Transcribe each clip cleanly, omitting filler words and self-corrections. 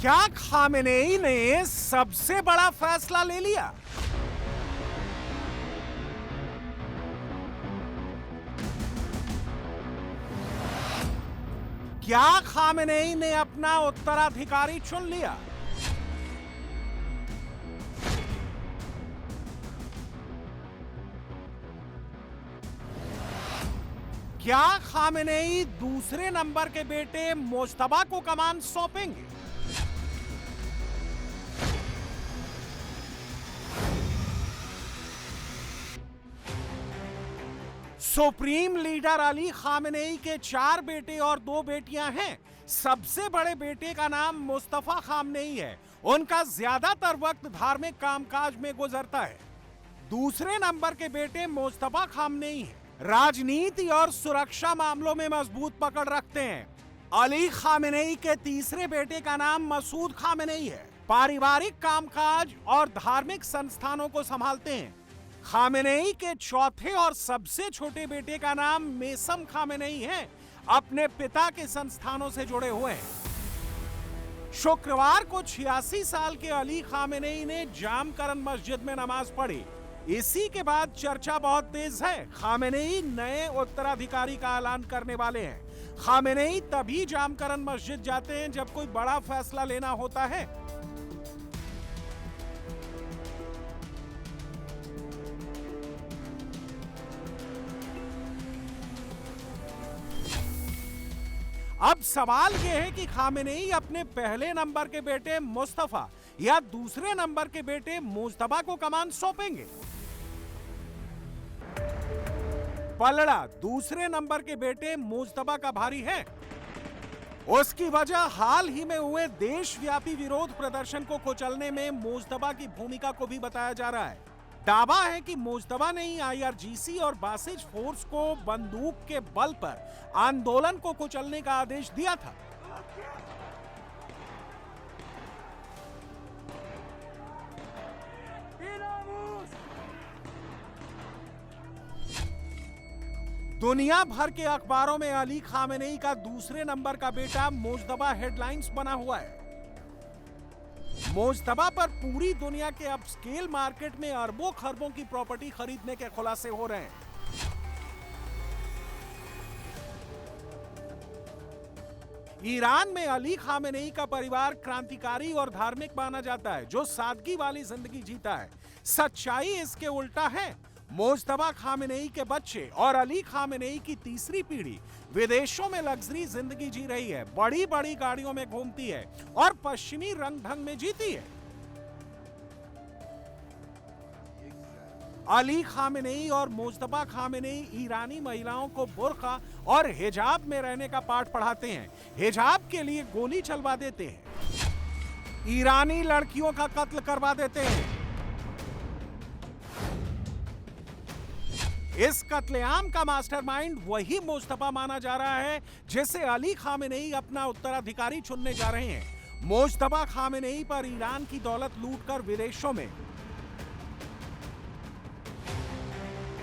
क्या खामेनेई ने सबसे बड़ा फैसला ले लिया? क्या खामेनेई ने अपना उत्तराधिकारी चुन लिया? क्या खामेनेई दूसरे नंबर के बेटे मुज्तबा को कमान सौंपेंगे? सुप्रीम लीडर अली खामेनेई के 4 बेटे और 2 बेटियां हैं। सबसे बड़े बेटे का नाम मुस्तफा खामेनेई है। उनका ज्यादातर वक्त धार्मिक कामकाज में गुजरता है। दूसरे नंबर के बेटे मुस्तफा खामेनेई हैं। राजनीति और सुरक्षा मामलों में मजबूत पकड़ रखते हैं। अली खामेनेई के तीसरे बेटे का नाम मसूद खामेनेई है। पारिवारिक कामकाज और धार्मिक संस्थानों को संभालते हैं। खामेनेई के चौथे और सबसे छोटे बेटे का नाम मेसम खामेनेई है। अपने पिता के संस्थानों से जुड़े हुए हैं। शुक्रवार को 86 साल के अली खामेनेई ने जामकरन मस्जिद में नमाज पढ़ी। इसी के बाद चर्चा बहुत तेज है। खामेनेई नए उत्तराधिकारी का ऐलान करने वाले हैं। खामेनेई तभी जामकरन मस्जिद जाते हैं जब कोई बड़ा फैसला लेना होता है। अब सवाल यह है कि खामेनेई अपने पहले नंबर के बेटे मुस्तफा या दूसरे नंबर के बेटे मुज्तबा को कमान सौंपेंगे। पलड़ा दूसरे नंबर के बेटे मुज्तबा का भारी है। उसकी वजह हाल ही में हुए देशव्यापी विरोध प्रदर्शन को कुचलने में मुज्तबा की भूमिका को भी बताया जा रहा है। दावा है कि मुज्तबा ने ही IRGC और बासिज फोर्स को बंदूक के बल पर आंदोलन को कुचलने का आदेश दिया था। दुनिया भर के अखबारों में अली खामेनेई का दूसरे नंबर का बेटा मुज्तबा हेडलाइंस बना हुआ है। मुज्तबा पर पूरी दुनिया के अपस्केल मार्केट में अरबों खरबों की प्रॉपर्टी खरीदने के खुलासे हो रहे हैं। ईरान में अली खामेनेई का परिवार क्रांतिकारी और धार्मिक माना जाता है, जो सादगी वाली जिंदगी जीता है। सच्चाई इसके उल्टा है। मुज्तबा खामेनेई के बच्चे और अली खामेनेई की तीसरी पीढ़ी विदेशों में लग्जरी जिंदगी जी रही है। बड़ी बड़ी गाड़ियों में घूमती है और पश्चिमी रंग ढंग में जीती है। अली खामेनेई और मुज्तबा खामेनेई ईरानी महिलाओं को बुर्का और हिजाब में रहने का पाठ पढ़ाते हैं। हिजाब के लिए गोली चलवा देते हैं। ईरानी लड़कियों का कत्ल करवा देते हैं। इस कत्लेआम का मास्टरमाइंड वही मुज्तबा माना जा रहा है जिसे अली खामेनेई अपना उत्तराधिकारी चुनने जा रहे हैं। मुज्तबा खामेनेई पर ईरान की दौलत लूटकर विदेशों में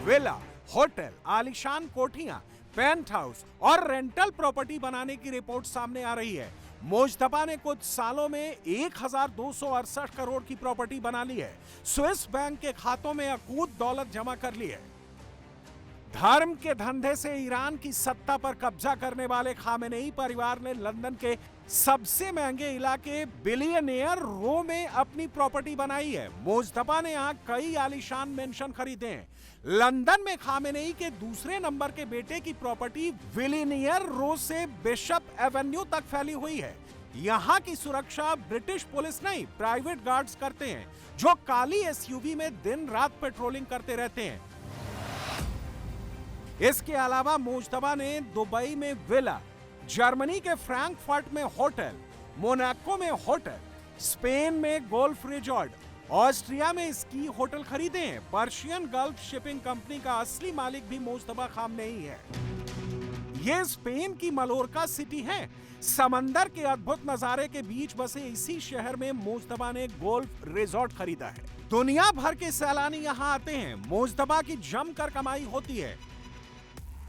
विला, होटल, आलीशान कोठियां, पेंट हाउस और रेंटल प्रॉपर्टी बनाने की रिपोर्ट सामने आ रही है। मुज्तबा ने कुछ सालों में 1268 करोड़ की प्रॉपर्टी बना ली है। स्विस बैंक के खातों में अकूत दौलत जमा कर ली है। धर्म के धंधे से ईरान की सत्ता पर कब्जा करने वाले खामेनेई परिवार ने लंदन के सबसे महंगे इलाके बिलियनियर रो में अपनी प्रॉपर्टी बनाई है। मुज्तबा ने यहाँ कई आलीशान मेंशन खरीदे हैं। लंदन में खामेनेई के दूसरे नंबर के बेटे की प्रॉपर्टी बिलियनियर रो से बिशप एवेन्यू तक फैली हुई है। यहाँ की सुरक्षा ब्रिटिश पुलिस नहीं, प्राइवेट गार्ड्स करते हैं, जो काली SUV में दिन रात पेट्रोलिंग करते रहते हैं। इसके अलावा मुज्तबा ने दुबई में विला, जर्मनी के फ्रैंकफर्ट में होटल, मोनाको में होटल, स्पेन में गोल्फ रिजॉर्ट, ऑस्ट्रिया में स्की होटल खरीदे हैं। पर्शियन गल्फ शिपिंग कंपनी का असली मालिक भी मुज्तबा खामेनेई है। ये स्पेन की मलोरका सिटी है। समंदर के अद्भुत नजारे के बीच बसे इसी शहर में मुज्तबा ने गोल्फ रिजॉर्ट खरीदा है। दुनिया भर के सैलानी यहाँ आते हैं। मुज्तबा की जमकर कमाई होती है।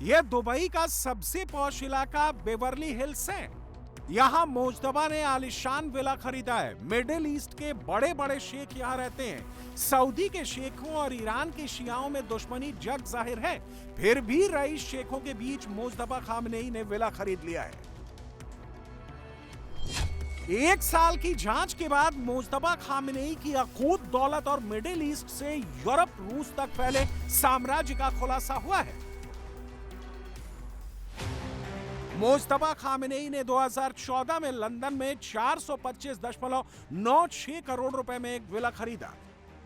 यह दुबई का सबसे पॉश इलाका बेवर्ली हिल्स है। यहाँ मुज्तबा ने आलिशान विला खरीदा है। मिडिल ईस्ट के बड़े बड़े शेख यहाँ रहते हैं। सऊदी के शेखों और ईरान के शियाओं में दुश्मनी जग जाहिर है, फिर भी रईस शेखों के बीच मुज्तबा खामनेई ने विला खरीद लिया है। 1 साल की जांच के बाद मुज्तबा खामनेई की अकूत दौलत और मिडिल ईस्ट से यूरोप रूस तक फैले साम्राज्य का खुलासा हुआ है। मुज्तबा खामनेई ने 2014 में लंदन में 425.96 करोड़ रुपए में एक विला खरीदा।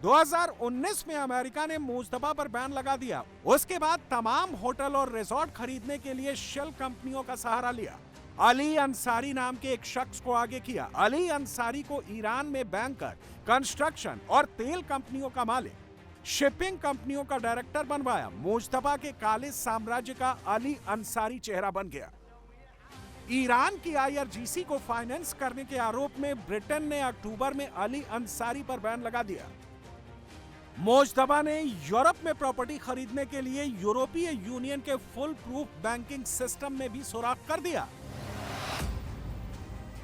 2019 में अमेरिका ने मुज्तबा पर बैन लगा दिया। उसके बाद तमाम होटल और रिजॉर्ट खरीदने के लिए शेल कंपनियों का सहारा लिया। अली अंसारी नाम के एक शख्स को आगे किया। अली अंसारी को ईरान में बैंकर, कंस्ट्रक्शन और तेल कंपनियों का मालिक, शिपिंग कंपनियों का डायरेक्टर बनवाया। मुज्तबा के काले साम्राज्य का अली अंसारी चेहरा बन गया। ईरान की IRGC को फाइनेंस करने के आरोप में ब्रिटेन ने अक्टूबर में अली अंसारी पर बैन लगा दिया। मुज्तबा ने यूरोप में प्रॉपर्टी खरीदने के लिए यूरोपीय यूनियन के फुल प्रूफ बैंकिंग सिस्टम में भी सुराख कर दिया।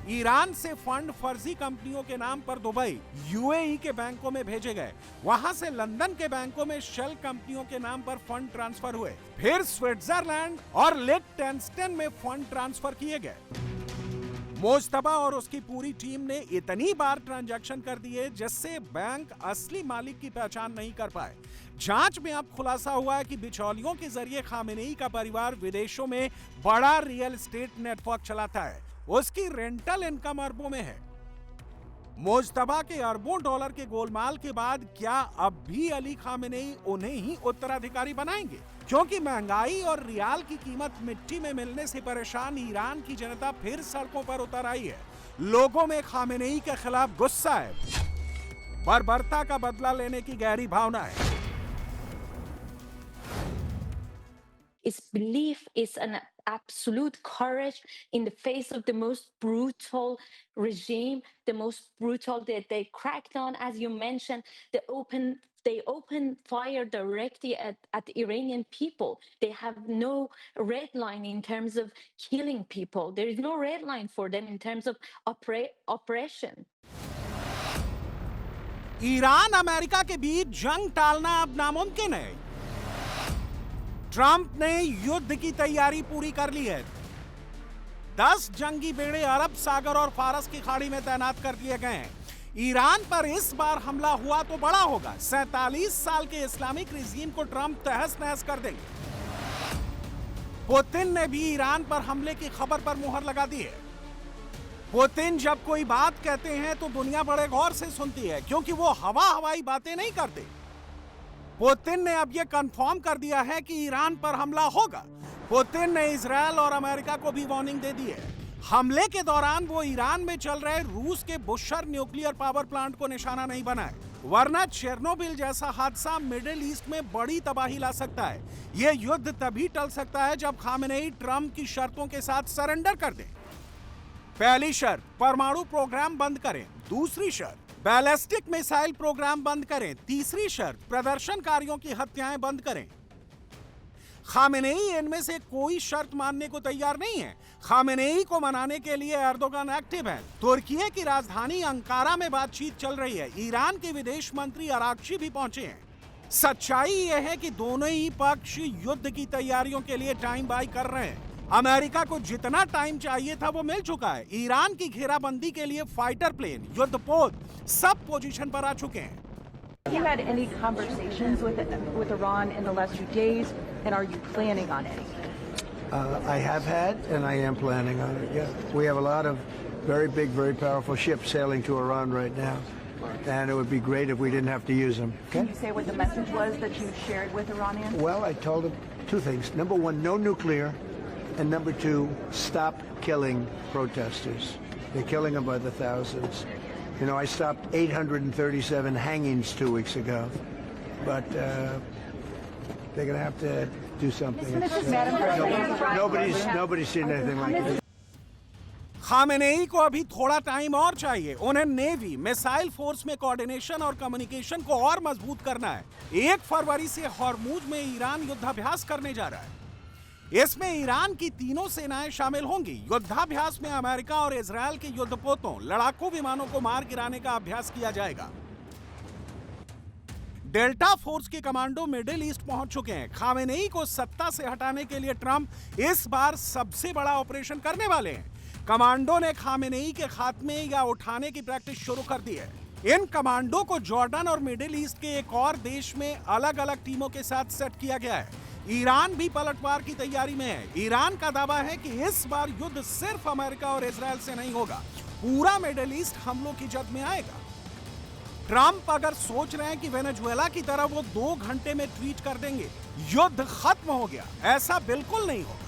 ईरान से फंड फर्जी कंपनियों के नाम पर दुबई, UAE के बैंकों में भेजे गए। वहां से लंदन के बैंकों में शेल कंपनियों के नाम पर फंड ट्रांसफर हुए। फिर स्विट्जरलैंड और लिechtenstein में फंड ट्रांसफर किए गए। मुज्तबा और उसकी पूरी टीम ने इतनी बार ट्रांजैक्शन कर दिए जिससे बैंक असली मालिक की पहचान नहीं कर पाए। जांच में अब खुलासा हुआ है कि बिचौलियों के जरिए खामेनेई का परिवार विदेशों में बड़ा रियल एस्टेट नेटवर्क चलाता है। उसकी रेंटल इनकम अरबों में है। मुज्तबा के अरबों डॉलर के गोलमाल के बाद क्या अब भी अली खामेनेई उन्हें ही उत्तराधिकारी बनाएंगे? क्योंकि महंगाई और रियाल की कीमत मिट्टी में मिलने से परेशान ईरान की जनता फिर सड़कों पर उतर आई है। लोगों में खामेनेई के खिलाफ गुस्सा है, बर्बरता का बदला लेने की गहरी भावना है। His belief is an absolute courage in the face of the most brutal regime, the most brutal that they cracked on, as you mentioned, they open fire directly at the Iranian people. They have no red line in terms of killing people. There is no red line for them in terms of oppression. Iran America के बीच जंग टालना अब नामुमकिन है। Trump ने युद्ध की तैयारी पूरी कर ली है। 10 जंगी बेड़े अरब सागर और फारस की खाड़ी में तैनात कर दिए गए हैं। ईरान पर इस बार हमला हुआ तो बड़ा होगा। 47 साल के इस्लामिक रिजीम को ट्रंप तहस नहस कर देंगे। पुतिन ने भी ईरान पर हमले की खबर पर मुहर लगा दी है। पुतिन जब कोई बात कहते हैं तो दुनिया बड़े गौर से सुनती है, क्योंकि वो हवाई बातें नहीं करते। पुतिन ने अब यह कंफर्म कर दिया है कि ईरान पर हमला होगा। पुतिन ने इजरायल और अमेरिका को भी वार्निंग दे दी है। हमले के दौरान वो ईरान में चल रहे रूस के बुशर न्यूक्लियर पावर प्लांट को निशाना नहीं बनाए, वरना चेरनोबिल जैसा हादसा मिडिल ईस्ट में बड़ी तबाही ला सकता है। यह युद्ध तभी टल सकता है जब खामेनेई ट्रंप की शर्तों के साथ सरेंडर कर दे। पहली शर्त, परमाणु प्रोग्राम बंद करें। दूसरी शर्त, बैलिस्टिक मिसाइल प्रोग्राम बंद करें। तीसरी शर्त, प्रदर्शनकारियों की हत्याएं बंद करें। खामेनेई इनमें से कोई शर्त मानने को तैयार नहीं है। खामेनेई को मनाने के लिए एर्दोगन एक्टिव है। तुर्की की राजधानी अंकारा में बातचीत चल रही है। ईरान के विदेश मंत्री अराक्ची भी पहुंचे हैं। सच्चाई यह है कि दोनों ही पक्ष युद्ध की तैयारियों के लिए टाइम बाय कर रहे हैं। अमेरिका को जितना टाइम चाहिए था वो मिल चुका है। ईरान की घेराबंदी के लिए फाइटर प्लेन, युद्धपोत सब पोजीशन पर आ चुके हैं। Have you had any conversations with Iran in the last few days, and are you planning on any? I have had, and I am planning on it. Yeah, we have a lot of very big, very powerful ships sailing to Iran right now, and it would be great if we didn't have to use them. Okay? Can you say what the message was that you shared with Iranians? Well, I told them two things. Number one, no nuclear, and number two, stop killing protesters. They're killing them by the thousands. You know, I stopped 837 hangings 2 weeks ago, but they're going to have to do something. Nobody's seen anything like it. Khamenei को अभी थोड़ा time और चाहिए। उन्हें navy, missile force में coordination और communication को और मजबूत करना है। 1 फरवरी से हॉर्मुज में ईरान युद्धाभ्यास करने जा रहा है। इसमें ईरान की तीनों सेनाएं शामिल होंगी। युद्धाभ्यास में अमेरिका और इजरायल के युद्धपोतों, लड़ाकू विमानों को मार गिराने का अभ्यास किया जाएगा। डेल्टा फोर्स के कमांडो मिडिल ईस्ट पहुंच चुके हैं। खामेनेई को सत्ता से हटाने के लिए ट्रंप इस बार सबसे बड़ा ऑपरेशन करने वाले हैं। कमांडो ने खामेनेई के खात्मे या उठाने की प्रैक्टिस शुरू कर दी है। इन कमांडो को जॉर्डन और मिडिल ईस्ट के एक और देश में अलग अलग टीमों के साथ सेट किया गया है। ईरान भी पलटवार की तैयारी में है। ईरान का दावा है कि इस बार युद्ध सिर्फ अमेरिका और इजरायल से नहीं होगा, पूरा मिडिल ईस्ट हमलों की जद में आएगा। ट्रंप अगर सोच रहे हैं कि वेनेजुएला की तरह वो 2 घंटे में ट्वीट कर देंगे युद्ध खत्म हो गया, ऐसा बिल्कुल नहीं होगा।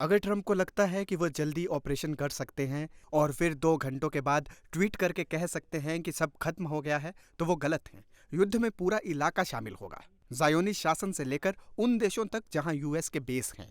अगर ट्रंप को लगता है कि वो जल्दी ऑपरेशन कर सकते हैं और फिर 2 घंटों के बाद ट्वीट करके कह सकते हैं कि सब खत्म हो गया है, तो वो गलत है। युद्ध में पूरा इलाका शामिल होगा, ज़ायोनी शासन से लेकर उन देशों तक जहां यूएस के बेस हैं।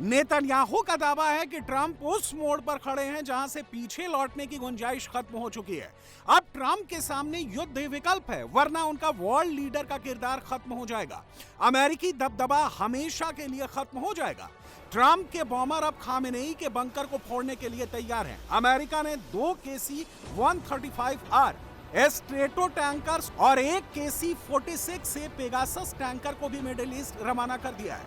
नेतन्याहू का दावा है कि ट्रंप उस मोड़ पर खड़े हैं जहां से पीछे लौटने की गुंजाइश खत्म हो चुकी है। अब ट्रंप के सामने युद्ध विकल्प है, वरना उनका वर्ल्ड लीडर का किरदार खत्म हो जाएगा। अमेरिकी दबदबा हमेशा के लिए खत्म हो जाएगा। ट्रंप के बॉमर अब खामेनेई के बंकर को फोड़ने के लिए तैयार हैं। अमेरिका ने 2 KC-135R एस्ट्रेटो टैंकर्स और 1 KC-46 से पेगासस टैंकर को भी मिडिल ईस्ट रवाना कर दिया है।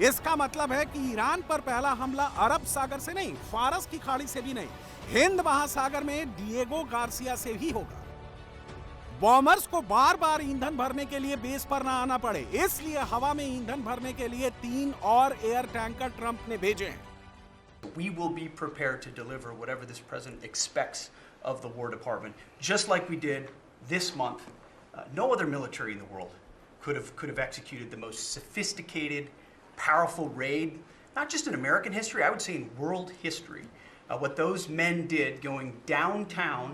इसका मतलब है कि ईरान पर पहला हमला अरब सागर से नहीं, फारस की खाड़ी से भी नहीं, हिंद महासागर में डिएगो गार्सिया से ही होगा। बॉमर्स को बार बार ईंधन भरने के लिए बेस पर ना आना पड़े, इसलिए हवा में ईंधन भरने के लिए 3 और एयर टैंकर ट्रंप ने भेजे हैं। We will be prepared to deliver whatever this president expects of the War Department, just like we did this month. No other military in the world could have executed the most sophisticated, powerful raid, not just in American history, I would say in world history. What those men did going downtown,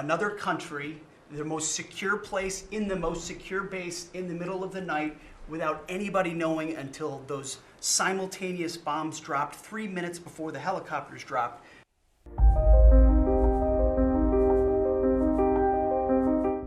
another country, the most secure place in the most secure base in the middle of the night without anybody knowing until those simultaneous bombs dropped 3 minutes before the helicopters dropped.